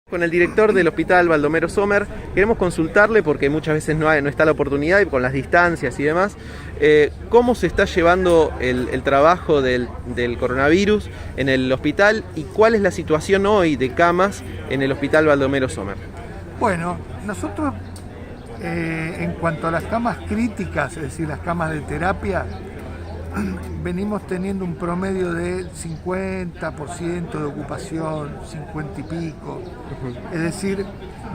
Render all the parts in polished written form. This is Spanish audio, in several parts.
Con el director del Hospital Baldomero Sommer queremos consultarle, porque muchas veces no está la oportunidad y con las distancias y demás, cómo se está llevando el trabajo del coronavirus en el hospital y cuál es la situación hoy de camas en el Hospital Baldomero Sommer. Bueno, nosotros en cuanto a las camas críticas, es decir, las camas de terapia, venimos teniendo un promedio del 50% de ocupación, 50 y pico. Es decir,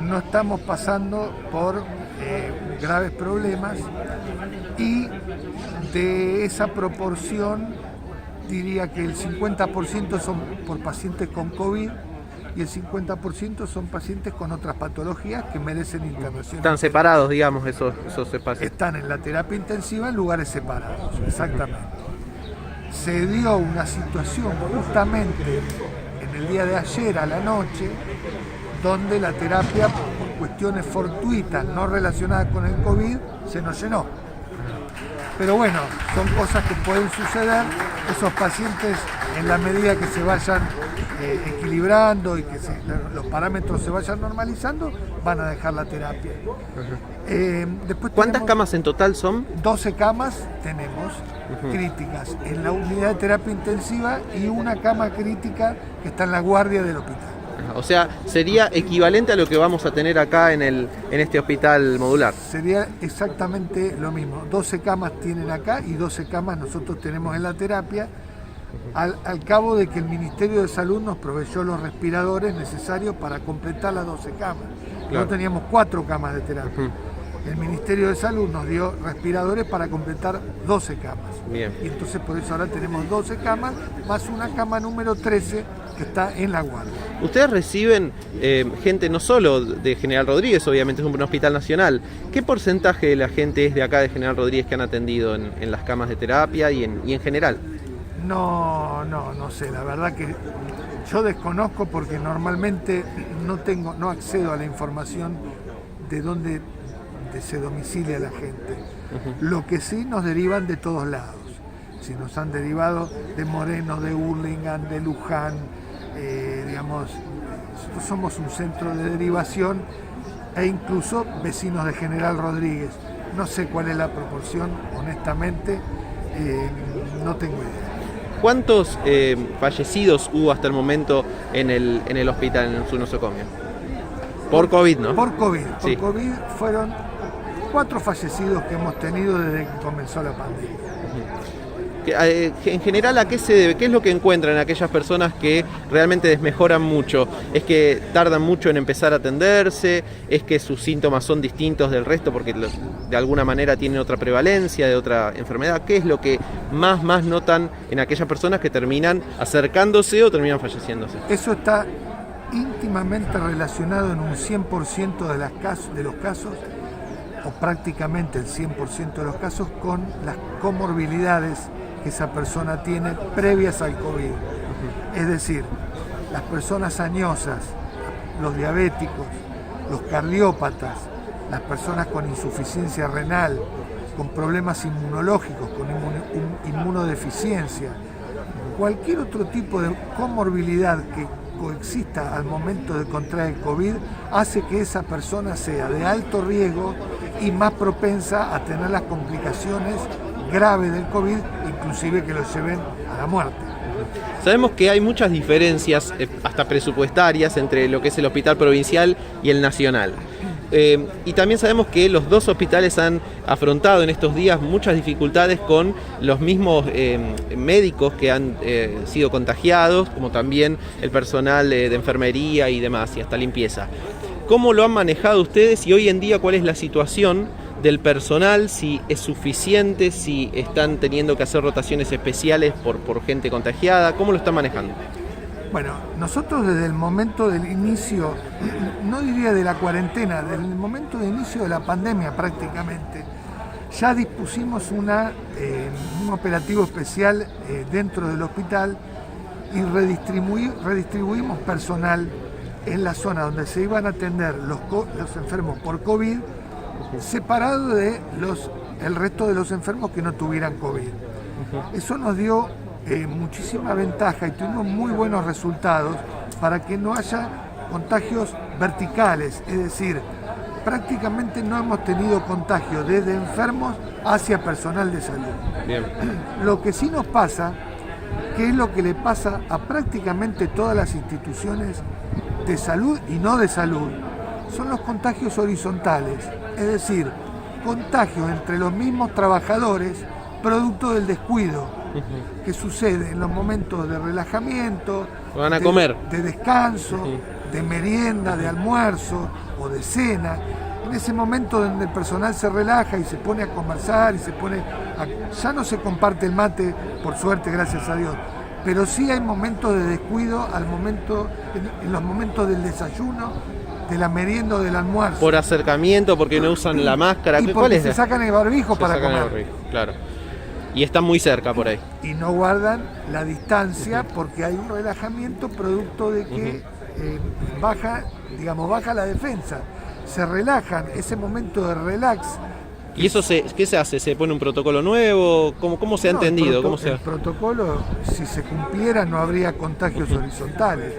no estamos pasando por graves problemas, y de esa proporción diría que el 50% son por pacientes con COVID y el 50% son pacientes con otras patologías que merecen internación. Están separados, digamos, esos espacios. Están en la terapia intensiva en lugares separados, exactamente. Se dio una situación justamente en el día de ayer a la noche, donde la terapia, por cuestiones fortuitas no relacionadas con el COVID, se nos llenó. Pero bueno, son cosas que pueden suceder. Esos pacientes, en la medida que se vayan equilibrando y que los parámetros se vayan normalizando, van a dejar la terapia. ¿Cuántas camas en total son? 12 camas tenemos críticas en la unidad de terapia intensiva y una cama crítica que está en la guardia del hospital. O sea, sería equivalente a lo que vamos a tener acá en este hospital modular. Sería exactamente lo mismo. 12 camas tienen acá y 12 camas nosotros tenemos en la terapia, al cabo de que el Ministerio de Salud nos proveyó los respiradores necesarios para completar las 12 camas. Claro. No teníamos 4 camas de terapia. El Ministerio de Salud nos dio respiradores para completar 12 camas. Bien. Y entonces por eso ahora tenemos 12 camas más una cama número 13 que está en la guardia. Ustedes reciben gente no solo de General Rodríguez, obviamente es un hospital nacional. ¿Qué porcentaje de la gente es de acá de General Rodríguez que han atendido en las camas de terapia y en general? No sé, la verdad que yo desconozco, porque normalmente no accedo a la información de dónde se domicilia la gente. Lo que sí, nos derivan de todos lados. Si nos han derivado de Moreno, de Hurlingham, de Luján, digamos, nosotros somos un centro de derivación, e incluso vecinos de General Rodríguez. No sé cuál es la proporción, honestamente, no tengo idea. ¿Cuántos fallecidos hubo hasta el momento en el hospital, en su nosocomio? Por COVID, ¿no? Por COVID. Sí. Por COVID fueron 4 fallecidos que hemos tenido desde que comenzó la pandemia. En general, ¿a qué se debe? ¿Qué es lo que encuentran aquellas personas que realmente desmejoran mucho? ¿Es que tardan mucho en empezar a atenderse? ¿Es que sus síntomas son distintos del resto porque de alguna manera tienen otra prevalencia de otra enfermedad? ¿Qué es lo que más notan en aquellas personas que terminan acercándose o terminan falleciéndose? Eso está íntimamente relacionado en un 100% de los casos, o prácticamente el 100% de los casos, con las comorbilidades que esa persona tiene previas al COVID. Es decir, las personas añosas, los diabéticos, los cardiópatas, las personas con insuficiencia renal, con problemas inmunológicos, con inmunodeficiencia, cualquier otro tipo de comorbilidad que coexista al momento de contraer el COVID, hace que esa persona sea de alto riesgo y más propensa a tener las complicaciones graves del COVID, inclusive que lo lleven a la muerte. Sabemos que hay muchas diferencias, hasta presupuestarias, entre lo que es el hospital provincial y el nacional. Y también sabemos que los dos hospitales han afrontado en estos días muchas dificultades con los mismos médicos que han sido contagiados, como también el personal de enfermería y demás, y hasta limpieza. ¿Cómo lo han manejado ustedes y hoy en día cuál es la situación del personal? Si es suficiente, si están teniendo que hacer rotaciones especiales por gente contagiada, ¿cómo lo están manejando? Bueno, nosotros desde el momento del inicio, no diría de la cuarentena, desde el momento de inicio de la pandemia prácticamente, ya dispusimos un operativo especial dentro del hospital y redistribuimos personal en la zona donde se iban a atender los enfermos por COVID, separado de el resto de los enfermos que no tuvieran COVID. Eso nos dio muchísima ventaja y tuvimos muy buenos resultados para que no haya contagios verticales, es decir, prácticamente no hemos tenido contagio desde enfermos hacia personal de salud. Bien. Lo que sí nos pasa, que es lo que le pasa a prácticamente todas las instituciones de salud y no de salud, son los contagios horizontales, es decir, contagios entre los mismos trabajadores producto del descuido que sucede en los momentos de relajamiento, van a comer, de descanso, de merienda, de almuerzo o de cena. En ese momento donde el personal se relaja y se pone a conversar y ya no se comparte el mate, por suerte, gracias a Dios, pero sí hay momentos de descuido en los momentos del desayuno, de la merienda o del almuerzo. Por acercamiento, porque no usan la máscara. Y porque se sacan el barbijo para comer. Barbijo, claro. Y están muy cerca por ahí. Y no guardan la distancia porque hay un relajamiento producto de que baja la defensa. Se relajan, ese momento de relax. ¿Y eso qué se hace? ¿Se pone un protocolo nuevo? ¿Cómo se ha entendido? El protocolo, si se cumpliera, no habría contagios horizontales.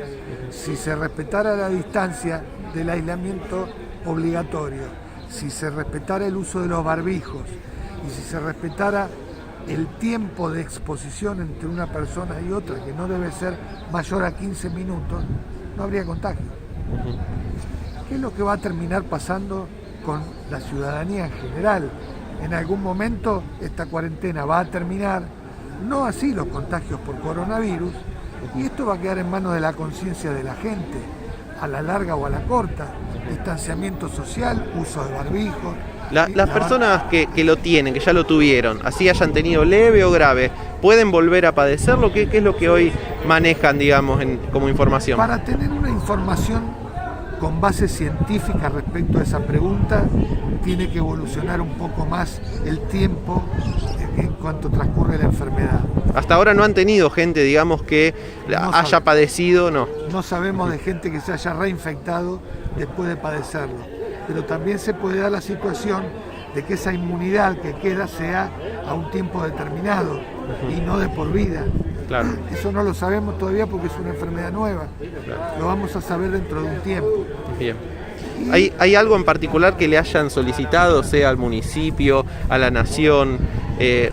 Si se respetara la distancia del aislamiento obligatorio, si se respetara el uso de los barbijos y si se respetara el tiempo de exposición entre una persona y otra, que no debe ser mayor a 15 minutos, no habría contagio. ¿Qué es lo que va a terminar pasando con la ciudadanía en general? En algún momento esta cuarentena va a terminar, no así los contagios por coronavirus, y esto va a quedar en manos de la conciencia de la gente, a la larga o a la corta, distanciamiento social, uso de barbijos. Las personas que lo tienen, que ya lo tuvieron, así hayan tenido leve o grave, ¿pueden volver a padecerlo? ¿Qué es lo que hoy manejan, digamos, como información? Para tener una información con base científica respecto a esa pregunta, tiene que evolucionar un poco más el tiempo en cuanto transcurre la enfermedad. Hasta ahora no han tenido gente, digamos, que haya padecido, no. No sabemos de gente que se haya reinfectado después de padecerlo. Pero también se puede dar la situación de que esa inmunidad que queda sea a un tiempo determinado y no de por vida. Claro. Eso no lo sabemos todavía porque es una enfermedad nueva. Claro. Lo vamos a saber dentro de un tiempo. Bien. ¿Hay algo en particular que le hayan solicitado, sea al municipio, a la nación,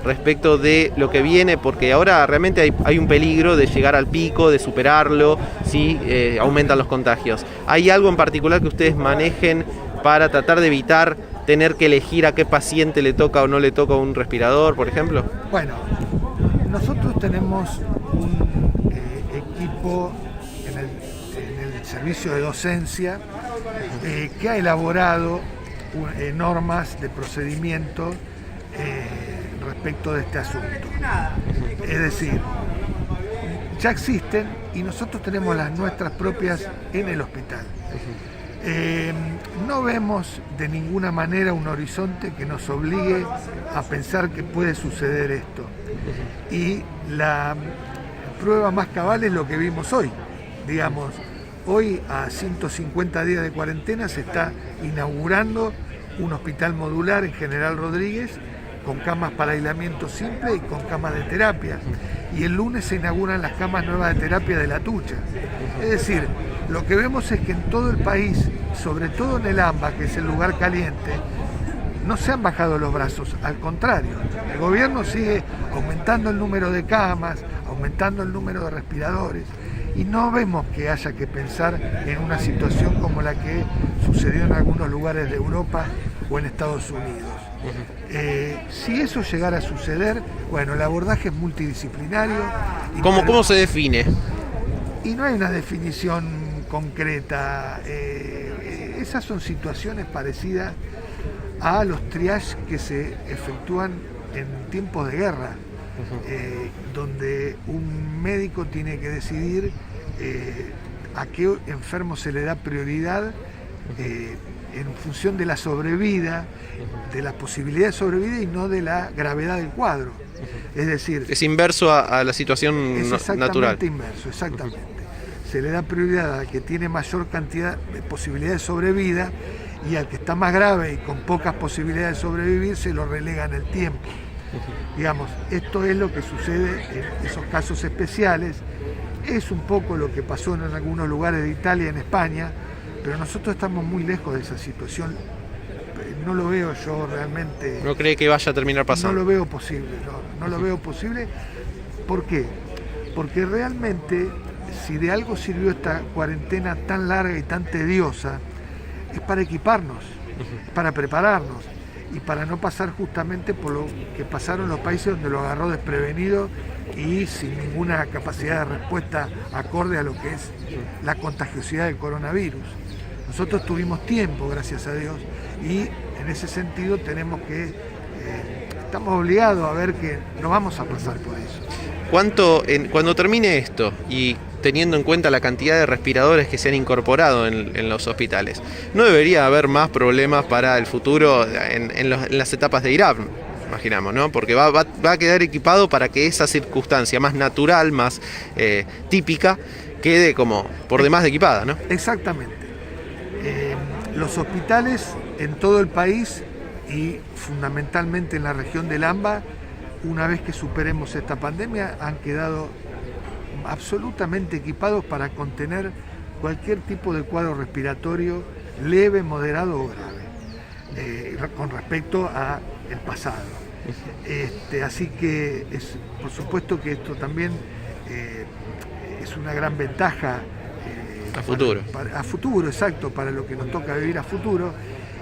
respecto de lo que viene? Porque ahora realmente hay un peligro de llegar al pico, de superarlo, si aumentan los contagios. ¿Hay algo en particular que ustedes manejen para tratar de evitar tener que elegir a qué paciente le toca o no le toca un respirador, por ejemplo? Bueno, nosotros tenemos un equipo en el servicio de docencia que ha elaborado normas de procedimiento respecto de este asunto. Es decir, ya existen y nosotros tenemos las nuestras propias en el hospital. No vemos de ninguna manera un horizonte que nos obligue a pensar que puede suceder esto. Y la prueba más cabal es lo que vimos hoy. Digamos, hoy a 150 días de cuarentena se está inaugurando un hospital modular en General Rodríguez con camas para aislamiento simple y con camas de terapia. Y el lunes se inauguran las camas nuevas de terapia de La Tucha. Es decir, lo que vemos es que en todo el país, sobre todo en el AMBA, que es el lugar caliente, no se han bajado los brazos, al contrario, el gobierno sigue aumentando el número de camas, aumentando el número de respiradores, y no vemos que haya que pensar en una situación como la que sucedió en algunos lugares de Europa o en Estados Unidos. Si eso llegara a suceder, bueno, el abordaje es multidisciplinario. ¿Cómo se define? Y no hay una definición concreta. Esas son situaciones parecidas a los triage que se efectúan en tiempos de guerra, donde un médico tiene que decidir a qué enfermo se le da prioridad en función de la sobrevida, de la posibilidad de sobrevida y no de la gravedad del cuadro. Es decir, es inverso a la situación natural. Inverso, exactamente. Se le da prioridad al que tiene mayor cantidad de posibilidades de sobrevida y al que está más grave y con pocas posibilidades de sobrevivir se lo relega en el tiempo. Digamos, esto es lo que sucede en esos casos especiales. Es un poco lo que pasó en algunos lugares de Italia, en España, pero nosotros estamos muy lejos de esa situación. No lo veo yo realmente. ¿No cree que vaya a terminar pasando? No lo veo posible, no lo veo posible. ¿Por qué? Porque realmente, si de algo sirvió esta cuarentena tan larga y tan tediosa, es para equiparnos, para prepararnos y para no pasar justamente por lo que pasaron los países donde lo agarró desprevenido y sin ninguna capacidad de respuesta acorde a lo que es la contagiosidad del coronavirus. Nosotros tuvimos tiempo, gracias a Dios, y en ese sentido tenemos que, estamos obligados a ver que no vamos a pasar por eso. Cuando termine esto y teniendo en cuenta la cantidad de respiradores que se han incorporado en los hospitales, ¿no debería haber más problemas para el futuro en las etapas de IRAP? Imaginamos, ¿no? Porque va a quedar equipado para que esa circunstancia más natural, más típica, quede como por demás de equipada, ¿no? Exactamente. Los hospitales en todo el país y fundamentalmente en la región del AMBA, una vez que superemos esta pandemia, han quedado absolutamente equipados para contener cualquier tipo de cuadro respiratorio leve, moderado o grave, con respecto al pasado. Así que por supuesto que esto también es una gran ventaja a futuro. A futuro, exacto, para lo que nos toca vivir a futuro,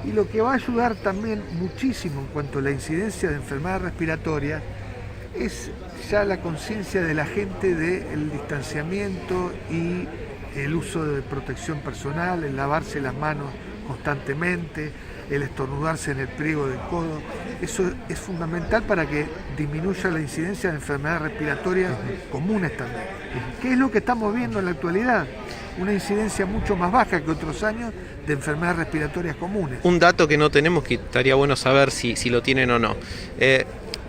y lo que va a ayudar también muchísimo en cuanto a la incidencia de enfermedades respiratorias es ya la conciencia de la gente del distanciamiento y el uso de protección personal, el lavarse las manos constantemente, el estornudarse en el pliego del codo. Eso es fundamental para que disminuya la incidencia de enfermedades respiratorias comunes también. ¿Qué es lo que estamos viendo en la actualidad? Una incidencia mucho más baja que otros años de enfermedades respiratorias comunes. Un dato que no tenemos, que estaría bueno saber si lo tienen o no.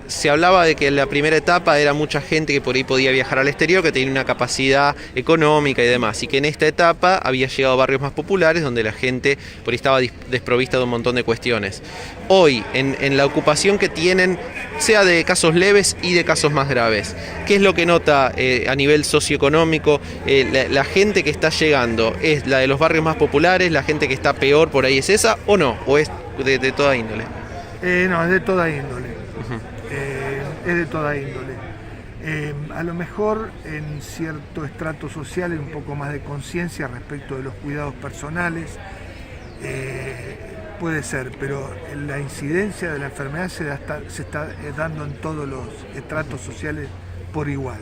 Se hablaba de que en la primera etapa era mucha gente que por ahí podía viajar al exterior, que tenía una capacidad económica y demás, y que en esta etapa había llegado a barrios más populares donde la gente por ahí estaba desprovista de un montón de cuestiones. Hoy, en la ocupación que tienen, sea de casos leves y de casos más graves, ¿qué es lo que nota a nivel socioeconómico? La gente que está llegando, ¿es la de los barrios más populares? ¿La gente que está peor por ahí es esa o no? ¿O es de toda índole? No, es de toda índole. Es de toda índole. A lo mejor en cierto estrato social hay un poco más de conciencia respecto de los cuidados personales, puede ser, pero la incidencia de la enfermedad se está dando en todos los estratos sociales por igual.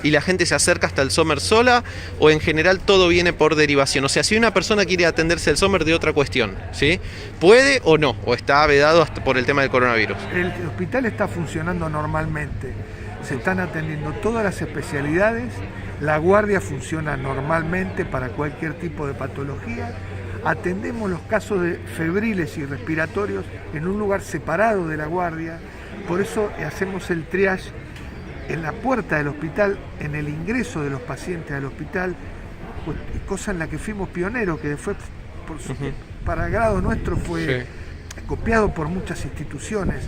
¿Y la gente se acerca hasta el SOMER sola o en general todo viene por derivación? O sea, si una persona quiere atenderse al SOMER de otra cuestión, ¿sí? ¿Puede o no? ¿O está vedado hasta por el tema del coronavirus? El hospital está funcionando normalmente. Se están atendiendo todas las especialidades. La guardia funciona normalmente para cualquier tipo de patología. Atendemos los casos de febriles y respiratorios en un lugar separado de la guardia. Por eso hacemos el triage en la puerta del hospital, en el ingreso de los pacientes al hospital, pues, cosa en la que fuimos pioneros, que fue para agrado nuestro fue copiado por muchas instituciones,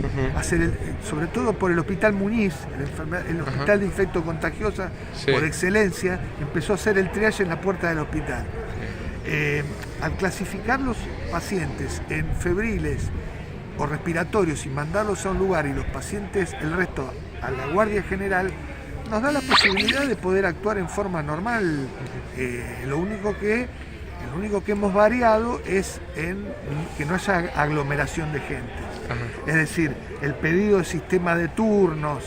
sobre todo por el Hospital Muñiz, el Hospital de Infecto Contagiosa, por excelencia, empezó a hacer el triage en la puerta del hospital. Al clasificar los pacientes en febriles o respiratorios y mandarlos a un lugar y los pacientes, el resto, a la Guardia General, nos da la posibilidad de poder actuar en forma normal. Lo único que hemos variado es en que no haya aglomeración de gente. Es decir, el pedido de sistema de turnos,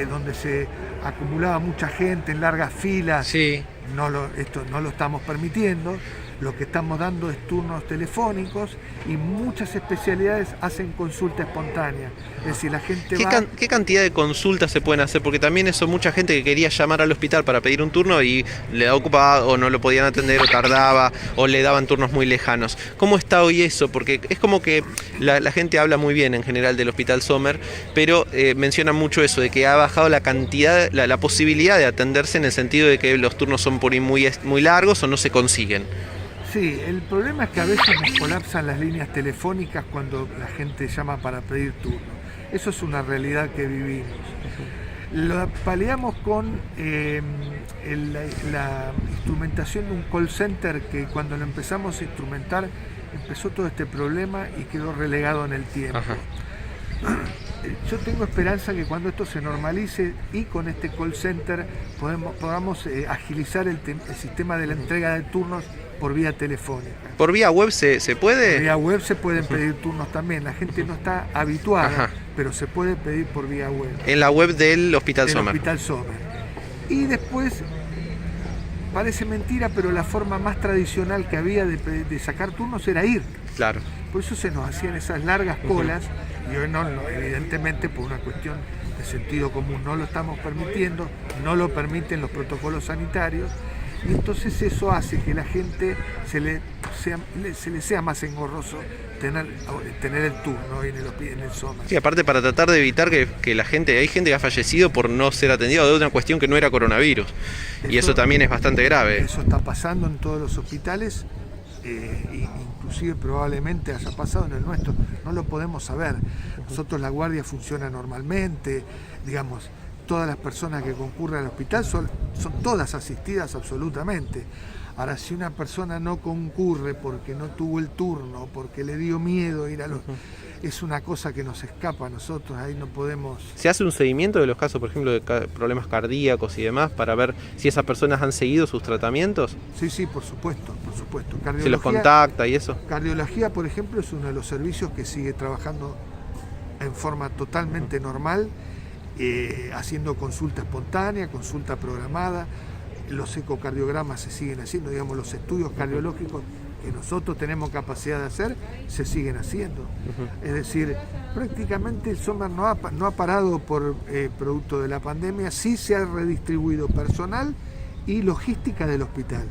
donde se acumulaba mucha gente en largas filas, esto no lo estamos permitiendo. Lo que estamos dando es turnos telefónicos y muchas especialidades hacen consulta espontánea. Es decir, la gente ¿Qué cantidad de consultas se pueden hacer? Porque también eso, mucha gente que quería llamar al hospital para pedir un turno y le da ocupado o no lo podían atender o tardaba o le daban turnos muy lejanos. ¿Cómo está hoy eso? Porque es como que la gente habla muy bien en general del Hospital SOMER, pero menciona mucho eso, de que ha bajado la cantidad, la posibilidad de atenderse en el sentido de que los turnos son por ahí muy largos o no se consiguen. Sí, el problema es que a veces nos colapsan las líneas telefónicas cuando la gente llama para pedir turno. Eso es una realidad que vivimos. Lo paliamos con la instrumentación de un call center que cuando lo empezamos a instrumentar empezó todo este problema y quedó relegado en el tiempo. Ajá. Yo tengo esperanza que cuando esto se normalice y con este call center podamos agilizar el sistema de la entrega de turnos por vía telefónica. ¿Por vía web se puede? Por vía web se pueden pedir turnos también. La gente no está habituada, Ajá. pero se puede pedir por vía web. En la web del Hospital Sommer. Hospital Sommer. Y después, parece mentira, pero la forma más tradicional que había de sacar turnos era ir. Claro. Por eso se nos hacían esas largas colas, y hoy no, evidentemente por una cuestión de sentido común no lo estamos permitiendo, no lo permiten los protocolos sanitarios, y entonces eso hace que la gente se le sea más engorroso tener el turno en el Sommer. Sí, aparte para tratar de evitar que la gente, hay gente que ha fallecido por no ser atendido de una cuestión que no era coronavirus, y eso también es bastante grave. Eso está pasando en todos los hospitales. Inclusive probablemente haya pasado en el nuestro, no lo podemos saber. Nosotros la guardia funciona normalmente, digamos, todas las personas que concurren al hospital son todas asistidas absolutamente. Ahora, si una persona no concurre porque no tuvo el turno, porque le dio miedo ir a los... Es una cosa que nos escapa a nosotros, ahí no podemos... ¿Se hace un seguimiento de los casos, por ejemplo, de problemas cardíacos y demás, para ver si esas personas han seguido sus tratamientos? Sí, por supuesto, por supuesto. ¿Se los contacta y eso? Cardiología, por ejemplo, es uno de los servicios que sigue trabajando en forma totalmente normal, haciendo consulta espontánea, consulta programada. Los ecocardiogramas se siguen haciendo, digamos, los estudios cardiológicos que nosotros tenemos capacidad de hacer, se siguen haciendo. Es decir, prácticamente el Sommer no ha parado por producto de la pandemia, sí se ha redistribuido personal y logística del hospital.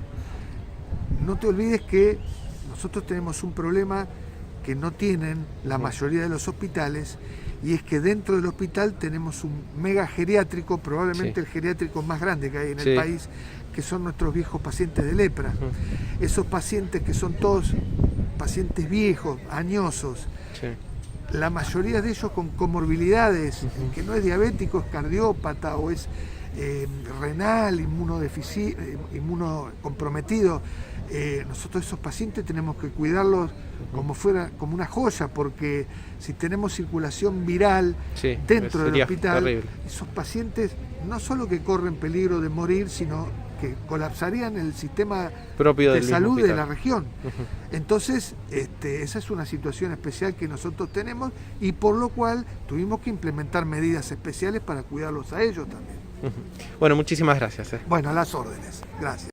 No te olvides que nosotros tenemos un problema que no tienen la mayoría de los hospitales, y es que dentro del hospital tenemos un mega geriátrico, probablemente el geriátrico más grande que hay en el país, que son nuestros viejos pacientes de lepra. Esos pacientes que son todos pacientes viejos, añosos, la mayoría de ellos con comorbilidades, que no es diabético, es cardiópata o es renal, inmunocomprometido. Nosotros esos pacientes tenemos que cuidarlos como una joya, porque si tenemos circulación viral dentro del hospital, terrible. Esos pacientes no solo que corren peligro de morir, sino que colapsarían el sistema propio de salud de la región. Entonces, esa es una situación especial que nosotros tenemos, y por lo cual tuvimos que implementar medidas especiales para cuidarlos a ellos también. Bueno, muchísimas gracias. Bueno, a las órdenes. Gracias.